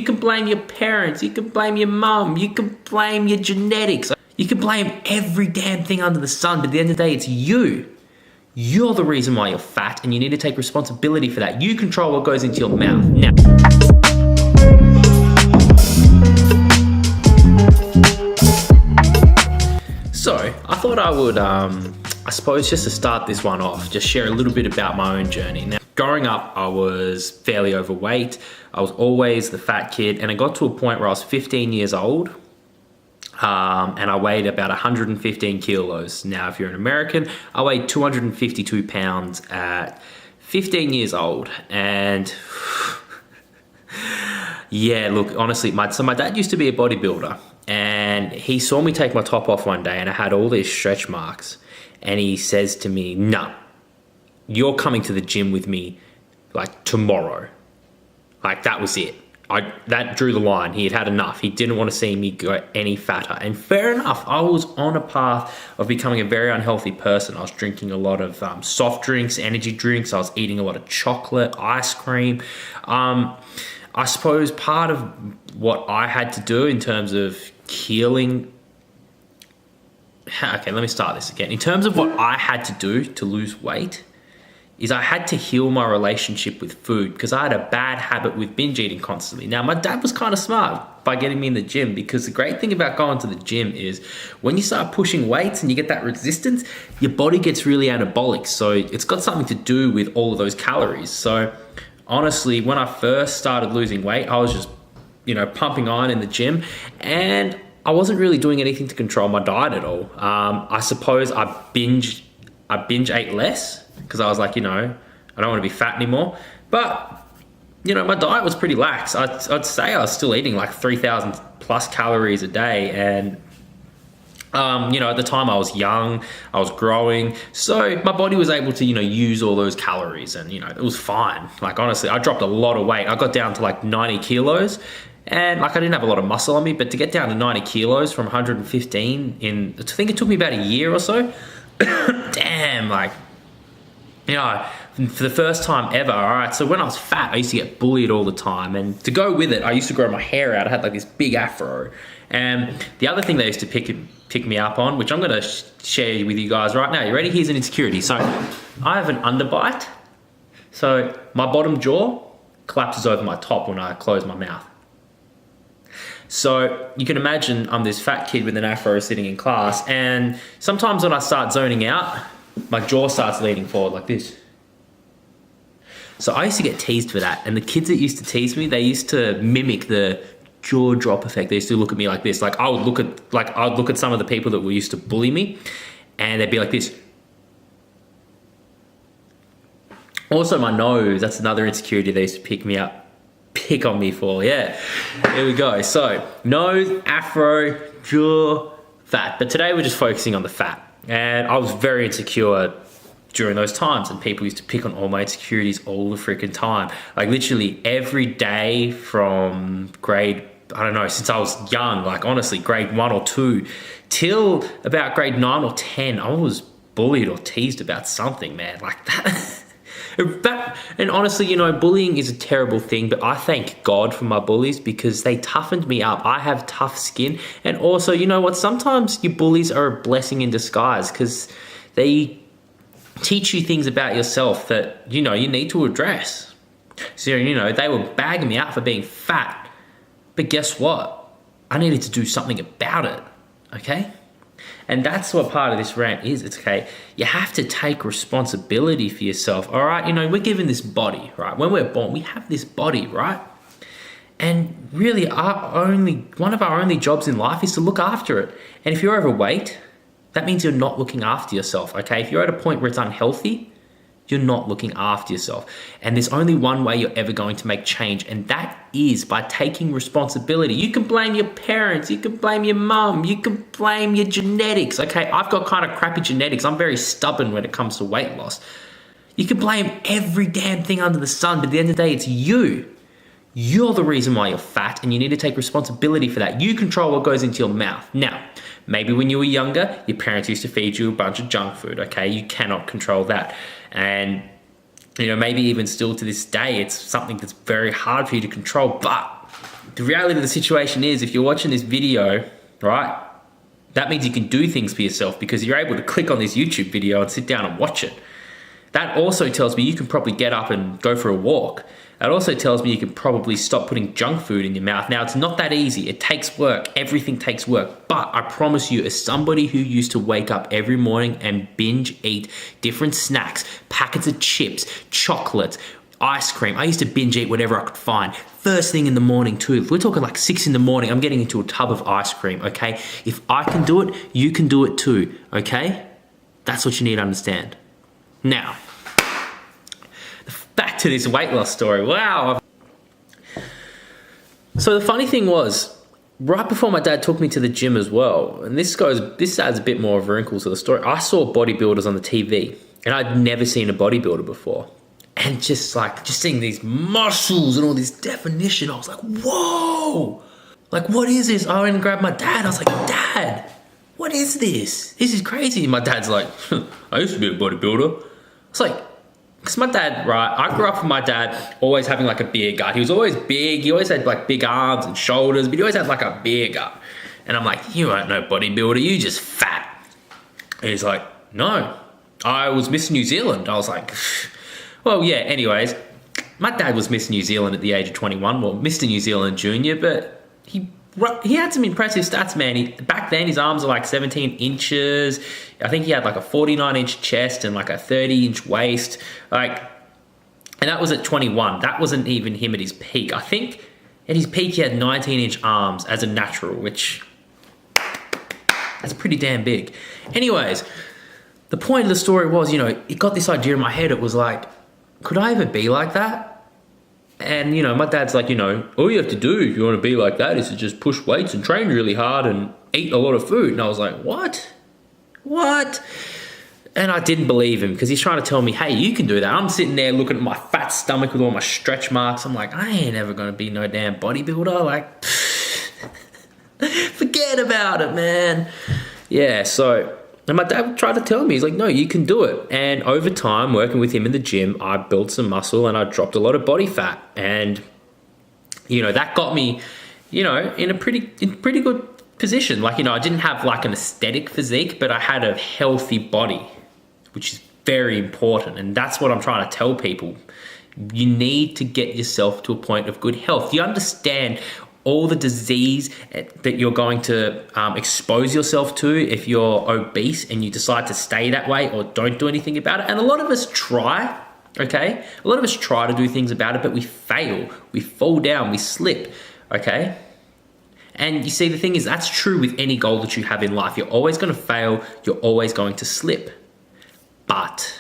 You can blame your parents, you can blame your mum, you can blame your genetics. You can blame every damn thing under the sun, but at the end of the day, it's you. You're the reason why you're fat, and you need to take responsibility for that. You control what goes into your mouth. Now, so I thought I would, I suppose just to start this one off, just share a little bit about my own journey. Now, growing up, I was fairly overweight. I was always the fat kid, and it got to a point where I was 15 years old, and I weighed about 115 kilos. Now, if you're an American, I weighed 252 pounds at 15 years old. And yeah, look, honestly, my dad used to be a bodybuilder, and he saw me take my top off one day and I had all these stretch marks. And he says to me, "No, you're coming to the gym with me like tomorrow." Like, that was it. That drew the line. He had had enough. He didn't want to see me go any fatter. And fair enough, I was on a path of becoming a very unhealthy person. I was drinking a lot of soft drinks, energy drinks. I was eating a lot of chocolate, ice cream. I suppose part of what I had to do in terms of healing... Okay, let me start this again. In terms of what I had to do to lose weight, is I had to heal my relationship with food, because I had a bad habit with binge eating constantly. Now, my dad was kind of smart by getting me in the gym, because the great thing about going to the gym is when you start pushing weights and you get that resistance, your body gets really anabolic. So it's got something to do with all of those calories. So honestly, when I first started losing weight, I was just, pumping iron in the gym, and I wasn't really doing anything to control my diet at all. I suppose I binge ate less, because I was like, I don't want to be fat anymore. But, my diet was pretty lax. I'd say I was still eating like 3,000 plus calories a day. And, at the time I was young, I was growing. So my body was able to, use all those calories, and, it was fine. Like, honestly, I dropped a lot of weight. I got down to like 90 kilos. And like, I didn't have a lot of muscle on me, but to get down to 90 kilos from 115 I think it took me about a year or so. Damn, like, for the first time ever. All right, so when I was fat, I used to get bullied all the time, and to go with it, I used to grow my hair out. I had like this big afro. And the other thing they used to pick me up on, which I'm going to share with you guys right now. You ready? Here's an insecurity. So I have an underbite. So my bottom jaw collapses over my top when I close my mouth. So you can imagine I'm this fat kid with an afro sitting in class, and sometimes when I start zoning out, my jaw starts leaning forward like this. So I used to get teased for that, and the kids that used to tease me, they used to mimic the jaw drop effect. They used to look at me like this. Like, I would look at some of the people that were used to bully me, and they'd be like this. Also, my nose, that's another insecurity they used to pick on me for. Yeah, here we go. So nose, afro, jaw, fat. But today we're just focusing on the fat. And I was very insecure during those times, and people used to pick on all my insecurities all the freaking time. Like, literally every day from grade, I don't know, since I was young, like honestly, grade 1 or 2 till about grade 9 or 10, I was bullied or teased about something, man, like that. And honestly, bullying is a terrible thing, but I thank God for my bullies, because they toughened me up. I have tough skin. And also, you know what? Sometimes your bullies are a blessing in disguise, because they teach you things about yourself that, you need to address. So, they were bagging me out for being fat. But guess what? I needed to do something about it, okay? And that's what part of this rant is. It's okay. You have to take responsibility for yourself. All right. We're given this body, right? When we're born, we have this body, right? And really one of our only jobs in life is to look after it. And if you're overweight, that means you're not looking after yourself. Okay. If you're at a point where it's unhealthy, you're not looking after yourself. And there's only one way you're ever going to make change, and that is by taking responsibility. You can blame your parents, you can blame your mum, you can blame your genetics. Okay, I've got kind of crappy genetics. I'm very stubborn when it comes to weight loss. You can blame every damn thing under the sun, but at the end of the day, it's you. You're the reason why you're fat, and you need to take responsibility for that. You control what goes into your mouth. Now, maybe when you were younger, your parents used to feed you a bunch of junk food, okay? You cannot control that. And, maybe even still to this day, it's something that's very hard for you to control. But the reality of the situation is, if you're watching this video, right, that means you can do things for yourself because you're able to click on this YouTube video and sit down and watch it. That also tells me you can probably get up and go for a walk. That also tells me you can probably stop putting junk food in your mouth. Now, it's not that easy. It takes work. Everything takes work. But I promise you, as somebody who used to wake up every morning and binge eat different snacks, packets of chips, chocolates, ice cream. I used to binge eat whatever I could find. First thing in the morning too. If we're talking like 6 in the morning, I'm getting into a tub of ice cream, okay? If I can do it, you can do it too, okay? That's what you need to understand. Now, back to this weight loss story. Wow. So the funny thing was, right before my dad took me to the gym as well, and this adds a bit more of a wrinkle to the story, I saw bodybuilders on the TV, and I'd never seen a bodybuilder before. And just seeing these muscles and all this definition, I was like, whoa! Like, what is this? I went and grabbed my dad. I was like, Dad, what is this? This is crazy. My dad's like, I used to be a bodybuilder. It's like, because my dad, right, I grew up with my dad always having like a beer gut. He was always big. He always had like big arms and shoulders, but he always had like a beer gut. And I'm like, you ain't no bodybuilder, you just fat. And he's like, no, I was Miss New Zealand. I was like, well, yeah, anyways, my dad was Miss New Zealand at the age of 21, well, Mr. New Zealand Junior, but he had some impressive stats, man. Back then, his arms were like 17 inches. I think he had like a 49-inch chest and like a 30-inch waist. And that was at 21. That wasn't even him at his peak. I think at his peak, he had 19-inch arms as a natural, which that's pretty damn big. Anyways, the point of the story was, it got this idea in my head. It was like, could I ever be like that? And, my dad's like, all you have to do if you want to be like that is to just push weights and train really hard and eat a lot of food. And I was like, what? And I didn't believe him because he's trying to tell me, hey, you can do that. I'm sitting there looking at my fat stomach with all my stretch marks. I'm like, I ain't ever going to be no damn bodybuilder. Like, forget about it, man. Yeah, and my dad tried to tell me, he's like, no, you can do it. And over time, working with him in the gym, I built some muscle and I dropped a lot of body fat. And, that got me, in a pretty good position. Like, I didn't have like an aesthetic physique, but I had a healthy body, which is very important. And that's what I'm trying to tell people. You need to get yourself to a point of good health. You understand all the disease that you're going to expose yourself to if you're obese and you decide to stay that way or don't do anything about it. And a lot of us try, okay? A lot of us try to do things about it, but we fail. We fall down, we slip, okay? And you see, the thing is, that's true with any goal that you have in life. You're always going to fail. You're always going to slip. But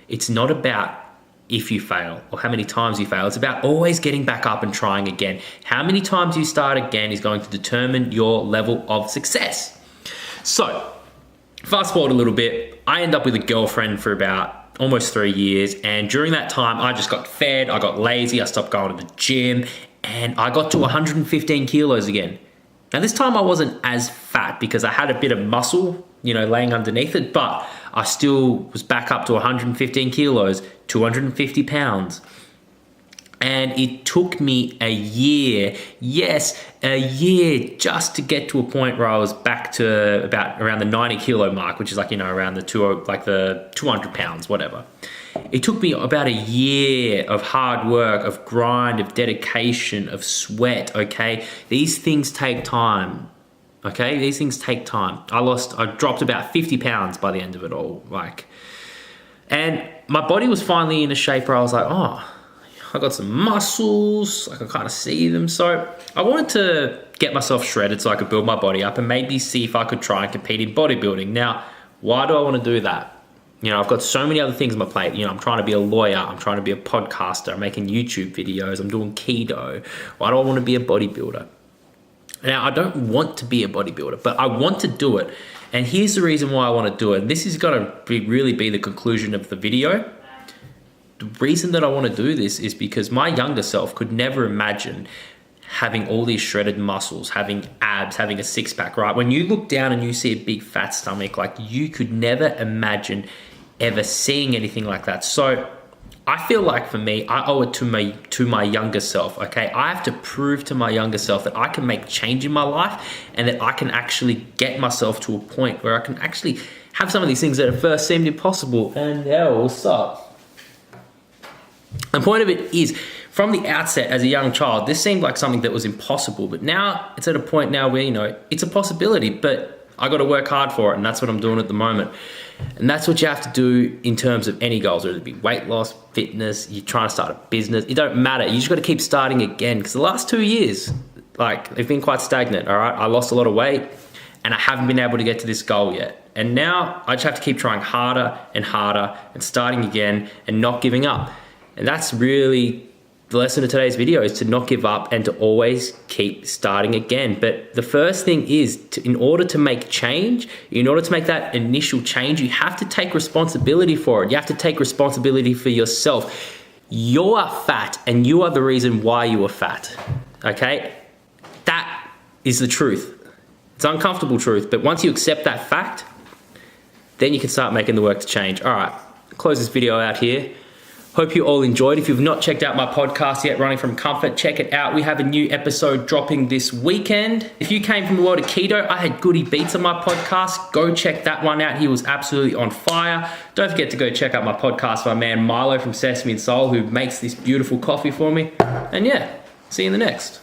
it's not about if you fail or how many times you fail. It's about always getting back up and trying again. How many times you start again is going to determine your level of success. So, fast forward a little bit. I end up with a girlfriend for about almost 3 years. And during that time, I just got fed. I got lazy. I stopped going to the gym. And I got to 115 kilos again. Now, this time I wasn't as fat because I had a bit of muscle, laying underneath it. But I still was back up to 115 kilos, 250 pounds. And it took me a year, yes, a year, just to get to a point where I was back to about around the 90 kilo mark, which is like, around the 200 pounds, whatever. It took me about a year of hard work, of grind, of dedication, of sweat, okay? These things take time. Okay, these things take time. I dropped about 50 pounds by the end of it all. And my body was finally in a shape where I was like, oh, I got some muscles, I can kind of see them. So I wanted to get myself shredded so I could build my body up and maybe see if I could try and compete in bodybuilding. Now, why do I want to do that? I've got so many other things on my plate. I'm trying to be a lawyer. I'm trying to be a podcaster. I'm making YouTube videos. I'm doing keto. Why do I want to be a bodybuilder? Now, I don't want to be a bodybuilder, but I want to do it. And here's the reason why I want to do it. And this is going to really be the conclusion of the video. The reason that I want to do this is because my younger self could never imagine having all these shredded muscles, having abs, having a six-pack, right? When you look down and you see a big fat stomach, like, you could never imagine ever seeing anything like that. So I feel like for me, I owe it to my younger self, okay? I have to prove to my younger self that I can make change in my life and that I can actually get myself to a point where I can actually have some of these things that at first seemed impossible. And yeah, what's up? The point of it is, from the outset as a young child, this seemed like something that was impossible, but now it's at a point now where, you know, it's a possibility, but I got to work hard for it, and that's what I'm doing at the moment. And that's what you have to do in terms of any goals, whether it be weight loss, fitness, you're trying to start a business, it don't matter. You just got to keep starting again, because the last 2 years, like, they've been quite stagnant, all right? I lost a lot of weight, and I haven't been able to get to this goal yet. And now I just have to keep trying harder and harder and starting again and not giving up. And that's really the lesson of today's video, is to not give up and to always keep starting again. But the first thing is, in order to make change, in order to make that initial change, you have to take responsibility for it. You have to take responsibility for yourself. You are fat and you are the reason why you are fat, okay? That is the truth. It's an uncomfortable truth, but once you accept that fact, then you can start making the work to change. All right, close this video out here. Hope you all enjoyed. If you've not checked out my podcast yet, Running from Comfort, check it out. We have a new episode dropping this weekend. If you came from the world of keto, I had Goody Beats on my podcast. Go check that one out. He was absolutely on fire. Don't forget to go check out my podcast by my man Milo from Sesame and Soul, who makes this beautiful coffee for me. And yeah, see you in the next.